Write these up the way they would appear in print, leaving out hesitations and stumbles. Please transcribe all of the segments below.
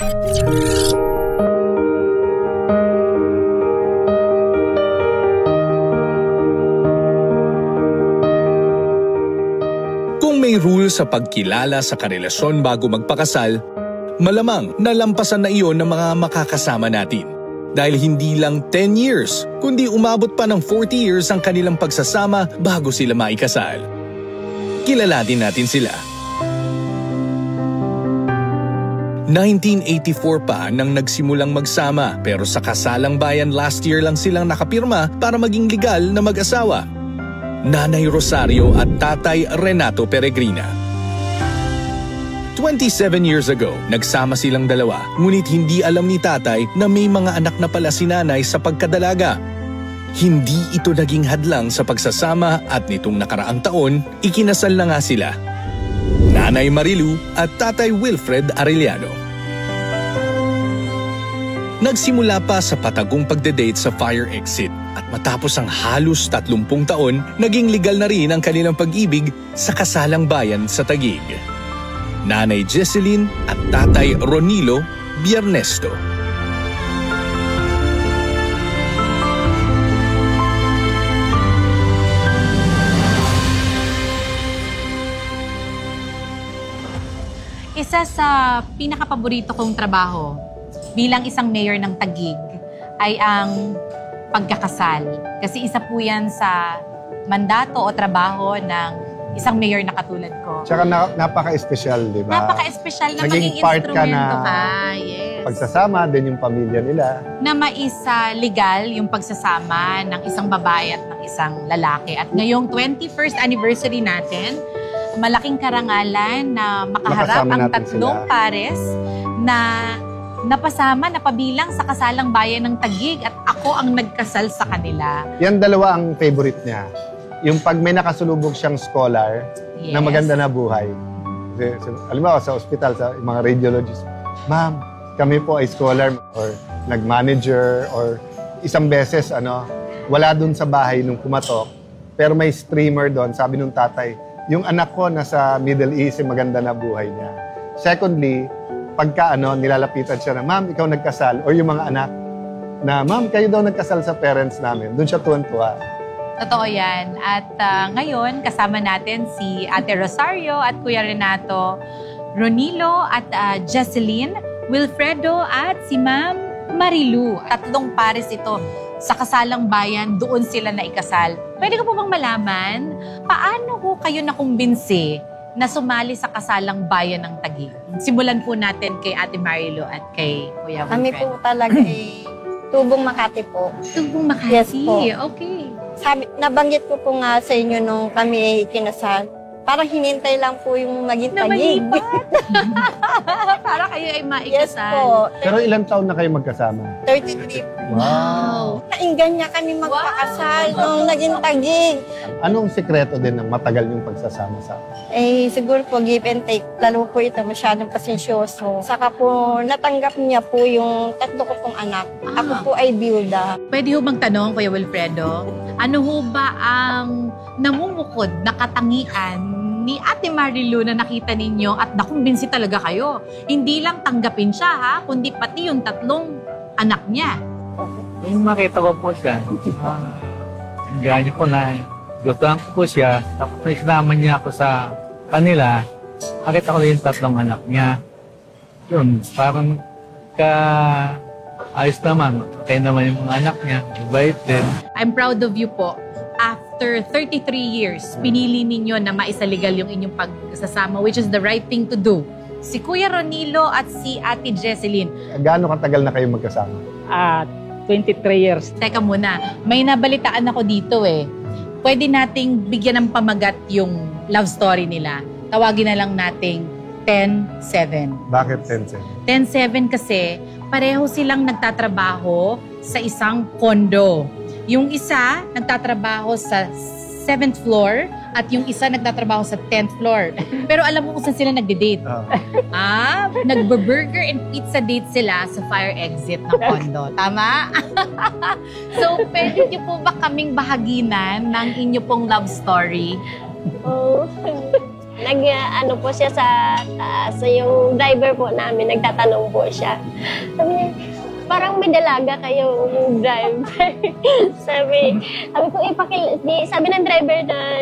Kung may rule sa pagkilala sa karelasyon bago magpakasal, malamang nalampasan na iyon ng mga makakasama natin. Dahil hindi lang 10 years, kundi umabot pa ng 40 years ang kanilang pagsasama bago sila maikasal. Kilalanin natin sila. 1984 pa nang nagsimulang magsama, pero sa kasalang bayan last year lang silang nakapirma para maging legal na mag-asawa. Nanay Rosario at Tatay Renato Peregrina. 27 years ago, nagsama silang dalawa, ngunit hindi alam ni Tatay na may mga anak na pala si Nanay sa pagkadalaga. Hindi ito naging hadlang sa pagsasama at nitong nakaraang taon, ikinasal na nga sila. Nanay Marilu at Tatay Wilfred Arellano. Nagsimula pa sa patagong pagde-date sa fire exit at matapos ang halos 30 taon, naging legal na rin ang kanilang pag-ibig sa kasalang bayan sa Taguig. Nanay Jesseline at Tatay Ronilo Biernesto. Isa sa pinakapaborito kong trabaho bilang isang mayor ng Taguig ay ang pagkakasal. Kasi isa po yan sa mandato o trabaho ng isang mayor na katulad ko. Tsaka napaka-espesyal, di ba? Napaka-espesyal na naging maging part ka instrumento na ka. Yes. Pagsasama din yung pamilya nila. Na maisa legal yung pagsasama ng isang babae at ng isang lalaki. At ngayong 21st anniversary natin, malaking karangalan na makaharap Makasama ang natin tatlong sila. pares na napasama, napabilang sa kasalang bayan ng Taguig at ako ang nagkasal sa kanila. Yan dalawa ang favorite niya. Yung pag may nakasulubog siyang scholar Yes. na maganda na buhay. Halimbawa sa ospital, sa mga radiologist, ma'am, kami po ay scholar or nag-manager or isang beses, wala dun sa bahay nung kumatok, pero may streamer doon, sabi nung tatay, yung anak ko nasa Middle East, maganda na buhay niya. Secondly, pagka nilalapitan siya na, ma'am, ikaw nagkasal, or yung mga anak, na, ma'am, kayo daw nagkasal sa parents namin, doon siya tuwan-tuwa. Totoo yan. At ngayon, kasama natin si Ate Rosario at Kuya Renato, Ronilo at Jesseline, Wilfredo at si Ma'am Marilu. Tatlong pares ito sa kasalang bayan, doon sila na ikasal. Pwede ko po bang malaman, paano ko kayo nakumbinsi na sumali sa kasalang bayan ng Taguig? Simulan po natin kay Ate Marilu at kay Kuya Wilfred. Kami po talaga Tubong Makati po. Tubong Makati? Yes po. Okay. Nabanggit ko po nga sa inyo nung kami kinasal. Parang hinintay lang po yung maging Taguig. Para kayo ay maikasal. Yes po. Pero ilang taon na kayo magkasama? 33. Wow! Nainggan niya kami magpakasal nung naging Taguig. Anong sikreto din ng matagal yung pagsasama sa Siguro po give and take. Lalo po ito masyadong pasensyoso. Saka po natanggap niya po yung tatlo ko pong anak. Ako po ay byuda. Pwede ho bang tanong, Kuya Wilfredo, ano ho ba ang namumukod na katangian ni Ate Marilu na nakita ninyo at nakumbinsi talaga kayo? Hindi lang tanggapin siya, ha? Kundi pati yung tatlong anak niya. Yung makita ko po siya, ganyan ko na gustuhan ko po siya, tapos sinama niya ako sa kanila, nakita ko rin yung tatlong anak niya. Yun, parang ayos naman, kaya naman yung mga anak niya, mabait din. I'm proud of you po. After 33 years, pinili ninyo na maisaligal yung inyong pagsasama, which is the right thing to do. Si Kuya Ronilo at si Ate Jesseline. Gaano katagal na kayo magkasama? 23 years. Teka muna, may nabalitaan ako dito eh. Pwede nating bigyan ng pamagat yung love story nila. Tawagin na lang nating 10-7. Bakit 10-7? 10-7 kasi pareho silang nagtatrabaho sa isang kondo. Yung isa nagtatrabaho sa 7th floor at yung isa nagtatrabaho sa 10th floor. Pero alam mo kung saan sila nagde-date? Nagbe-burger and pizza date sila sa fire exit ng kondo. Tama? So, pwede niyo po ba kaming bahaginan ng inyo pong love story? Ano po siya sa taas. So, yung driver po namin, nagtatanong po siya. Sabi niya, parang may dalaga kayong driver. sabi ko, sabi ng driver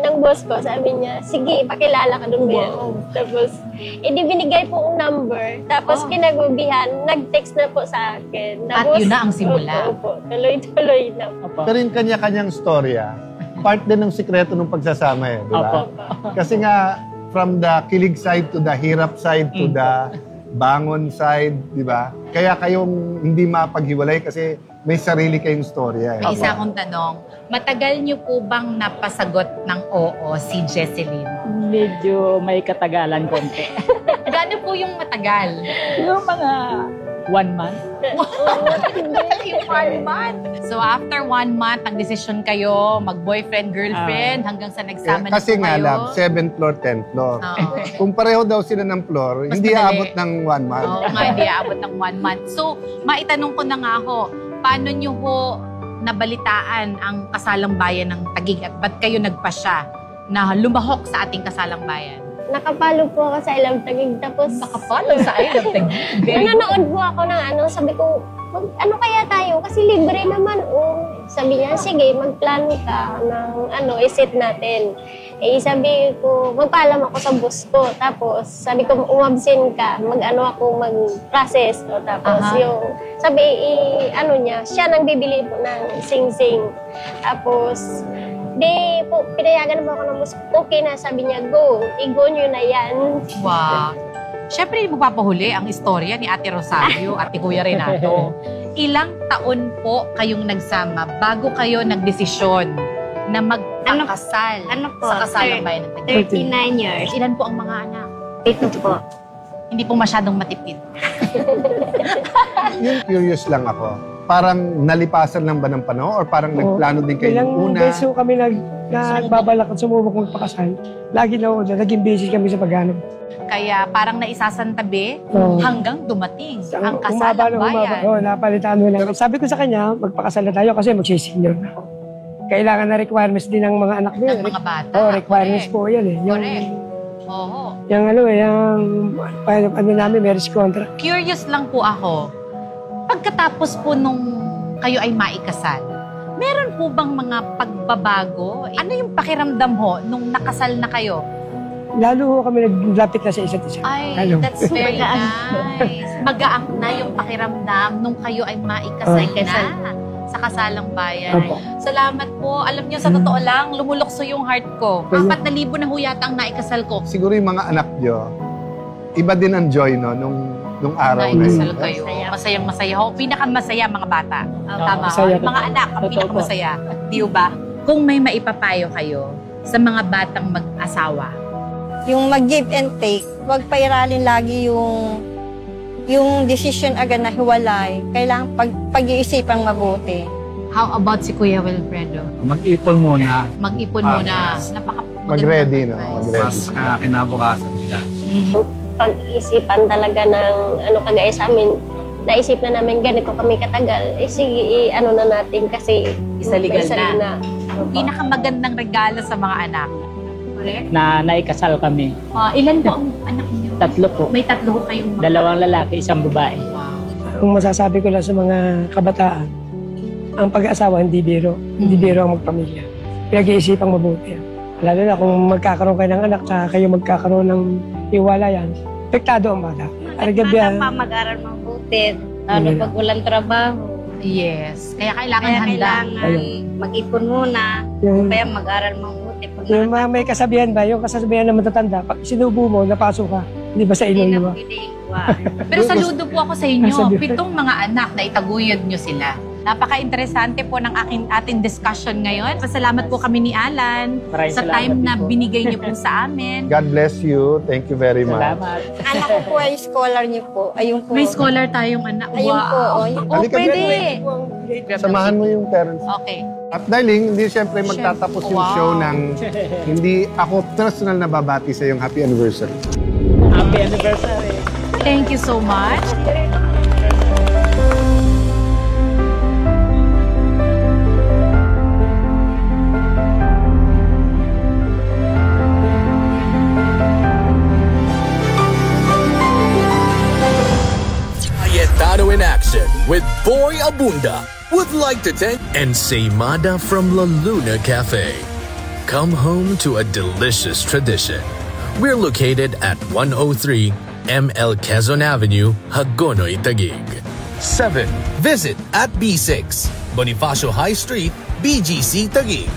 ng boss ko, sabi niya, sige, ipakilala ka doon. Tapos, binigay po ang number. Tapos, kinagubihan, nag-text na po sa akin. Tapos, At yun na ang simula. Opo, tuloy-tuloy na po. Pero yung kanya-kanyang storya, part din ng sikreto ng pagsasama eh, di ba? Kasi nga, from the kilig side to the hirap side to the bangon side, di ba? Kaya kayong hindi mapaghiwalay kasi may sarili kayong storya. May isa akong tanong. Matagal niyo po bang napasagot ng oo si Jesseline? Medyo may katagalan konti. Gaano po yung matagal? Yung mga 1 month. Yung 1 month. So after 1 month, nag-desisyon kayo, mag-boyfriend, girlfriend, hanggang sa nagsama na po Kasi nga, kayo. love, 7th floor, 10th floor. Oo. Kung pareho daw sila ng floor, Mas hindi madali. aabot ng 1 month. Oo nga, hindi aabot ng 1 month. So, maitanong ko na nga ho, paano nyo ho nabalitaan ang kasalang bayan ng Taguig at ba't kayo nagpasya na lumahok sa ating kasalang bayan? Nakapalo po ako sa I Love Taguig. Tapos, Nakapalo sa I Love Taguig. nanonood po ako ng sabi ko, ano kaya tayo? Kasi libre naman. Sabi niya, sige, magplano ka ng isit natin. Sabi ko, magpaalam ako sa boss ko. Tapos, sabi ko, umabsent ka. Mag-process. Tapos, sabi, siya nang bibili po ng sing-sing. Tapos, pinayagan mo ako ng boss. Okay na, sabi niya, go. I-go nyo na yan. Wow. Siyempre, magpapahuli ang istorya ni Ate Rosario at ni Kuya Renato. Ilang taon po kayong nagsama bago kayo nagdesisyon na magpakasal sa kasalang bayan ng Taguig? 39 years. Ilan po ang mga anak? 8 po. Hindi po masyadong matipid. Yung curious lang ako. Parang nalipasan lang ba ng panahon or parang nagplano din kayo Ilang una? beses kami nagbabalak at sumubok magpakasal. Lagi na naging busy kami sa paghanap. Kaya parang naisasantabi hanggang dumating ang kasalang bayan. Napalitan mo lang. Sabi ko sa kanya, magpakasal na tayo kasi magsisenior na ako. Kailangan na requirements din ng mga anak mo. Ng mga bata. Requirements po yan eh. Correct. Oo. Yung namin, marriage contract. Curious lang po ako. Pagkatapos po nung kayo ay maikasal, meron po bang mga pagbabago? Ano yung pakiramdam ho nung nakasal na kayo? Lalo ho kami naglapit na sa isa't isa. Ay, that's very nice. Magaang na yung pakiramdam nung kayo ay maikasal na sa kasalang bayan. Opo. Salamat po. Alam niyo, sa totoo lang, lumulokso yung heart ko. 4,000 na ho yata ang naikasal ko. Siguro yung mga anak nyo, iba din ang joy nung araw na Naikasal yun. kayo. Masayang-masaya ho. Pinakamasaya mga bata. Tama. masaya. Mga anak, ang pinakamasaya. Di ba? Kung may maipapayo kayo sa mga batang mag-asawa, Yung mag-give and take, huwag pairalin lagi yung decision agad na hiwalay. Kailangan pag-iisipang mabuti. how about si Kuya Wilfredo? Mag-ipon muna. Mag-ipon muna. Mag-ready, no? Mag-ready. Mas kinabukasan nila. Pag-isipan talaga ng kagaya sa amin, naisip na namin ganito kami katagal, sige, na natin kasi Isaligal isali na. Pinakamagandang regalo sa mga anak. Correct? Na naikasal kami. Ilan po ang anak niyo? 3 po. May 3 ho kayong 2 lalaki, 1 babae. Wow. Ang masasabi ko lang sa mga kabataan, ang pag-aasawa hindi biro. Hindi biro ang magpamilya. Pinag-iisipang mabuti. Lalo na kung magkakaroon kayo ng anak, saka kayo magkakaroon ng hiwalayan, apektado ang bata. mag-aral mabuti, lalo pag walang trabaho. Yes. Kaya kailangan handa. Mag-ipon muna, kaya mag-aral mabuti. Yung mga may kasabihan ba, yung kasabihan na matatanda, pag sinubo mo, napasok ka, hindi ba sa ilo Pero saludo po ako sa inyo. 7 mga anak na itaguyod nyo sila. Napaka-interesante po ng ating discussion ngayon. Pasalamat po kami ni Alan sa time na binigay niyo po sa amin. God bless you. Thank you very much. Salamat. Anak ko po ay scholar niyo po. Ayun po. May scholar tayong anak. Ayun po. Halika, Pwede. Samahan mo yung parents. Okay. At darling, hindi siyempre magtatapos yung show ng hindi ako personal na babati sa yung happy anniversary. Happy anniversary. Thank you so much. tradition with Boy Abunda would like to thank Ensaymada from La Luna Cafe. Come home to a delicious tradition. We're located at 103 ML Quezon Avenue, Hagonoy, Taguig. 7. Visit at B6, Bonifacio High Street, BGC, Taguig.